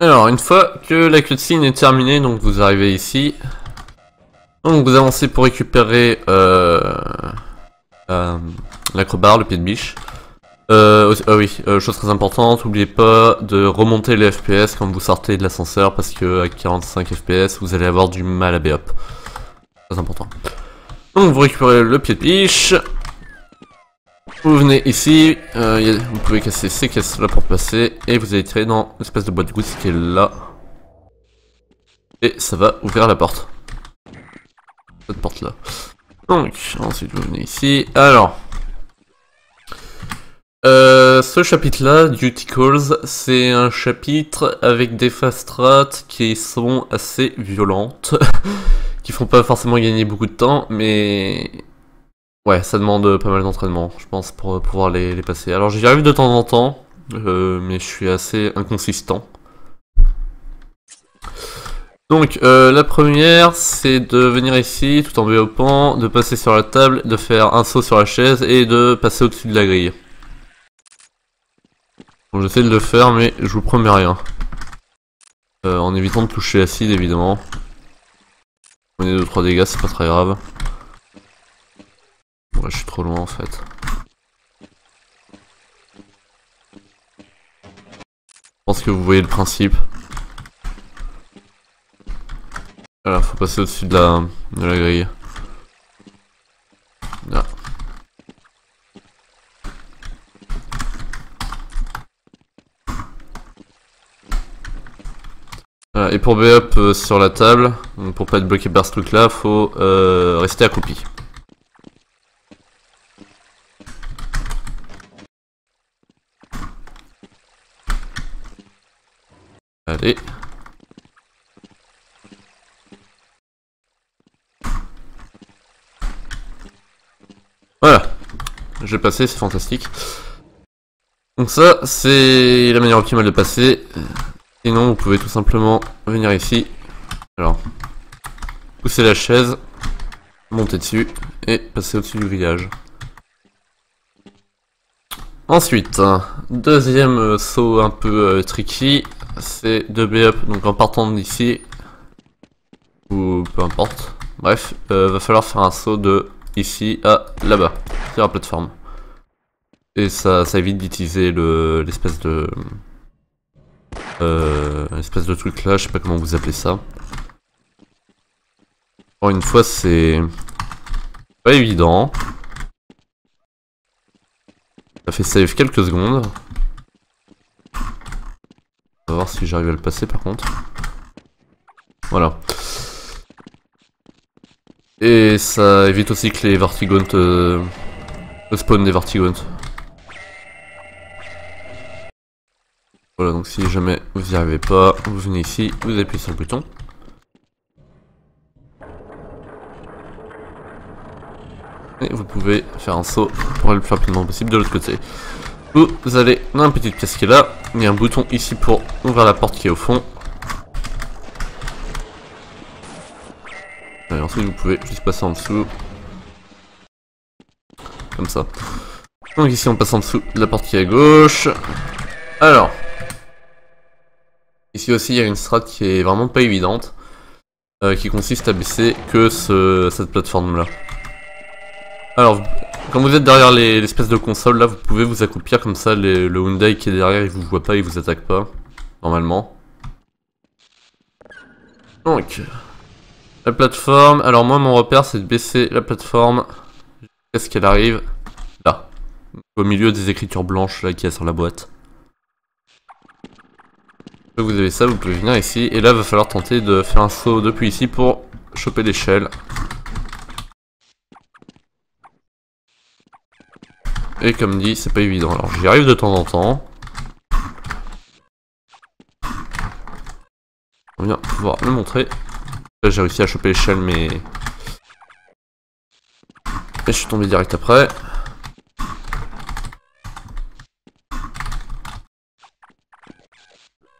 Alors, une fois que la cutscene est terminée, donc vous arrivez ici. Donc vous avancez pour récupérer l'acrobar, le pied de biche. Oui, chose très importante, n'oubliez pas de remonter les FPS quand vous sortez de l'ascenseur parce que à 45 FPS vous allez avoir du mal à B-up. Très important. Donc vous récupérez le pied de biche. Vous venez ici, vous pouvez casser ces caisses là pour passer et vous allez tirer dans l'espèce de boîte de gouttes qui est là. Et ça va ouvrir la porte. Cette porte là. Donc ensuite vous venez ici. Alors. Ce chapitre là, Duty Calls, c'est un chapitre avec des fast strats qui sont assez violentes, qui font pas forcément gagner beaucoup de temps, mais ouais, ça demande pas mal d'entraînement, je pense, pour pouvoir les passer. Alors j'y arrive de temps en temps, mais je suis assez inconsistant. Donc la première, c'est de venir ici, tout en BOPant, de passer sur la table, de faire un saut sur la chaise et de passer au-dessus de la grille. Bon, j'essaie de le faire, mais je vous promets rien. En évitant de toucher l'acide, évidemment. Prenez 2-3 dégâts, c'est pas très grave. Ouais, je suis trop loin en fait. Je pense que vous voyez le principe. Voilà, faut passer au-dessus de la grille. Là. Voilà, et pour B-up sur la table, donc pour pas être bloqué par ce truc là, faut rester accroupi. Allez. Voilà. J'ai passé, c'est fantastique. Donc ça, c'est la manière optimale de passer. Sinon, vous pouvez tout simplement venir ici. Alors, pousser la chaise, monter dessus et passer au-dessus du grillage. Ensuite, deuxième saut un peu tricky, c'est de B-up, donc en partant d'ici, ou peu importe. Bref, va falloir faire un saut de ici à là-bas, sur la plateforme. Et ça évite d'utiliser l'espèce de... espèce de truc là, je sais pas comment vous appelez ça. Encore une fois, c'est pas évident. Ça fait save quelques secondes. On va voir si j'arrive à le passer par contre. Voilà. Et ça évite aussi que les Vertigaunt spawn des Vertigaunt. Voilà, donc si jamais vous n'y arrivez pas, vous venez ici, vous appuyez sur le bouton. Et vous pouvez faire un saut pour aller le plus rapidement possible de l'autre côté. Vous allez dans une petite pièce qui est là, il y a un bouton ici pour ouvrir la porte qui est au fond. Et ensuite vous pouvez juste passer en dessous. Comme ça. Donc ici on passe en dessous de la porte qui est à gauche. Alors. Ici aussi il y a une strat qui est vraiment pas évidente. Qui consiste à baisser que cette plateforme là. Alors, quand vous êtes derrière l'espèce de console là, vous pouvez vous accroupir comme ça, le Hyundai qui est derrière il vous voit pas, il vous attaque pas, normalement. Donc, la plateforme, alors moi mon repère c'est de baisser la plateforme jusqu'à ce qu'elle arrive là, au milieu des écritures blanches là qu'il y a sur la boîte. Donc vous avez ça, vous pouvez venir ici, et là il va falloir tenter de faire un saut depuis ici pour choper l'échelle. Et comme dit, c'est pas évident. Alors j'y arrive de temps en temps. On vient pouvoir le montrer. Là j'ai réussi à choper l'échelle mais... Et je suis tombé direct après.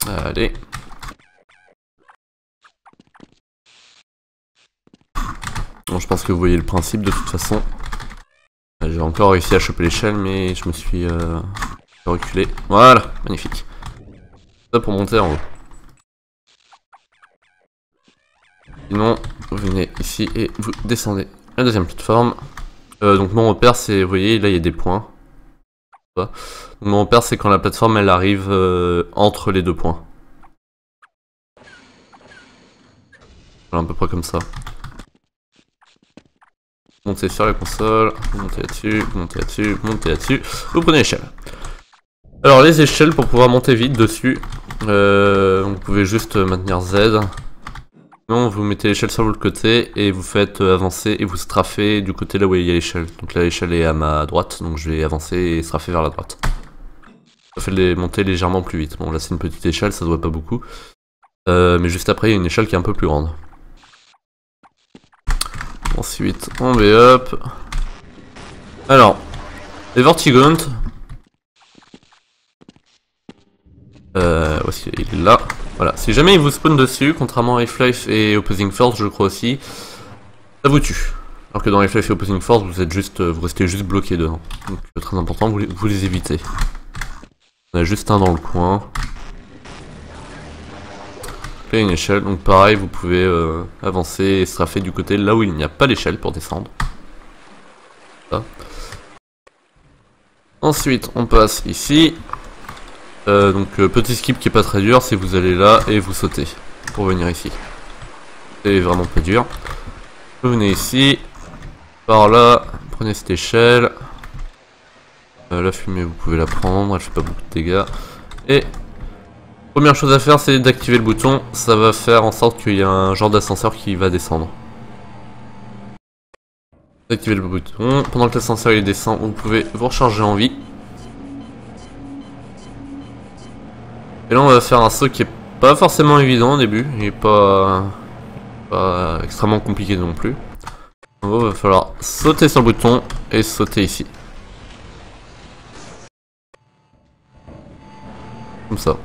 Allez. Bon, je pense que vous voyez le principe de toute façon. J'ai encore réussi à choper l'échelle mais je me suis reculé. Voilà, magnifique. Ça pour monter en haut. Sinon, vous venez ici et vous descendez la deuxième plateforme. Donc mon repère c'est, vous voyez, là il y a des points. Donc, mon repère c'est quand la plateforme elle arrive entre les deux points. Voilà, à peu près comme ça. Vous montez sur la console, vous montez là-dessus, vous montez là-dessus, vous montez là-dessus, vous prenez l'échelle. Alors les échelles pour pouvoir monter vite dessus, vous pouvez juste maintenir Z. Non, vous mettez l'échelle sur l'autre côté et vous faites avancer et vous strafez du côté là où il y a l'échelle. Donc là l'échelle est à ma droite, donc je vais avancer et strafer vers la droite. Ça fait les monter légèrement plus vite. Bon là c'est une petite échelle, ça se voit pas beaucoup. Mais juste après il y a une échelle qui est un peu plus grande. Ensuite on va up. Alors, les Vortigaunt. Où est-ce qu'il est là? Voilà, si jamais il vous spawn dessus, contrairement à Half-Life et Opposing Force, je crois aussi, ça vous tue. Alors que dans Half-Life et Opposing Force, vous restez juste bloqué dedans. Donc très important, vous les évitez. On a juste un dans le coin. Là, une échelle, donc pareil, vous pouvez avancer et strafer du côté là où il n'y a pas l'échelle pour descendre. Ça. Ensuite, on passe ici. Donc petit skip qui est pas très dur, c'est vous allez là et vous sautez pour venir ici. C'est vraiment pas dur. Vous venez ici, par là, prenez cette échelle. La fumée vous pouvez la prendre, elle fait pas beaucoup de dégâts. Et première chose à faire c'est d'activer le bouton, ça va faire en sorte qu'il y a un genre d'ascenseur qui va descendre. Activez le bouton, pendant que l'ascenseur il descend, vous pouvez vous recharger en vie. Et là on va faire un saut qui est pas forcément évident au début, il est pas extrêmement compliqué non plus. En gros il va falloir sauter sur le bouton et sauter ici. Comme ça.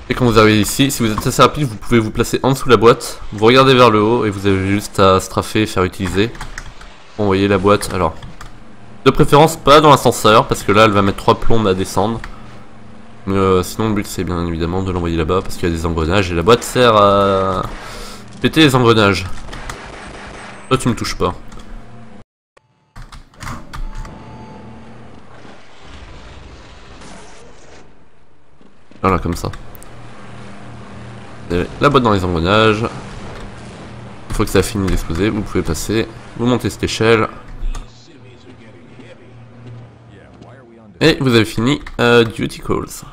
Et quand vous arrivez ici, si vous êtes assez rapide, vous pouvez vous placer en dessous de la boîte, vous regardez vers le haut et vous avez juste à strafer et faire utiliser. Bon, vous voyez la boîte, alors de préférence pas dans l'ascenseur parce que là elle va mettre 3 plombes à descendre. Sinon le but c'est bien évidemment de l'envoyer là-bas parce qu'il y a des engrenages et la boîte sert à péter les engrenages. Toi tu me touches pas. Voilà comme ça. Et la boîte dans les engrenages. Une fois que ça a fini d'exploser, vous pouvez passer, vous montez cette échelle. Et vous avez fini Duty Calls.